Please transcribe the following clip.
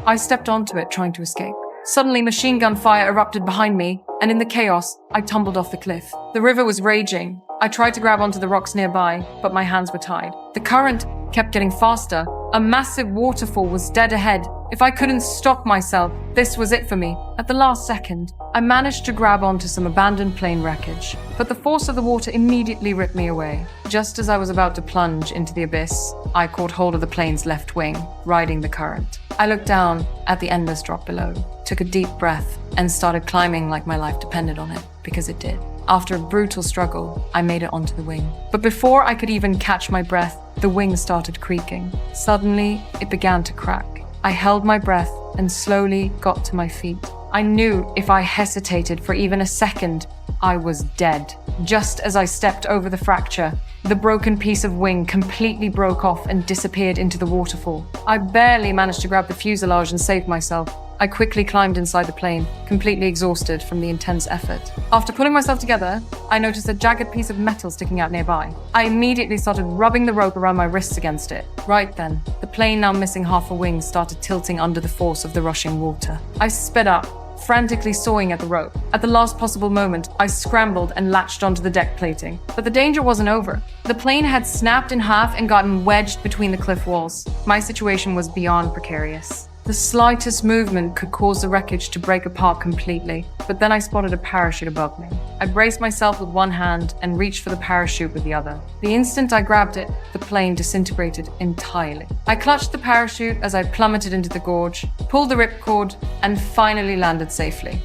I stepped onto it, trying to escape. Suddenly, machine gun fire erupted behind me, and in the chaos, I tumbled off the cliff. The river was raging. I tried to grab onto the rocks nearby, but my hands were tied. The current kept getting faster. A massive waterfall was dead ahead. If I couldn't stop myself, this was it for me. At the last second, I managed to grab onto some abandoned plane wreckage, but the force of the water immediately ripped me away. Just as I was about to plunge into the abyss, I caught hold of the plane's left wing, riding the current. I looked down at the endless drop below, took a deep breath, and started climbing like my life depended on it, because it did. After a brutal struggle, I made it onto the wing. But before I could even catch my breath, the wing started creaking. Suddenly, it began to crack. I held my breath and slowly got to my feet. I knew if I hesitated for even a second, I was dead. Just as I stepped over the fracture, the broken piece of wing completely broke off and disappeared into the waterfall. I barely managed to grab the fuselage and save myself. I quickly climbed inside the plane, completely exhausted from the intense effort. After pulling myself together, I noticed a jagged piece of metal sticking out nearby. I immediately started rubbing the rope around my wrists against it. Right then, the plane, now missing half a wing, started tilting under the force of the rushing water. I sped up, frantically sawing at the rope. At the last possible moment, I scrambled and latched onto the deck plating. But the danger wasn't over. The plane had snapped in half and gotten wedged between the cliff walls. My situation was beyond precarious. The slightest movement could cause the wreckage to break apart completely, but then I spotted a parachute above me. I braced myself with one hand and reached for the parachute with the other. The instant I grabbed it, the plane disintegrated entirely. I clutched the parachute as I plummeted into the gorge, pulled the ripcord, and finally landed safely.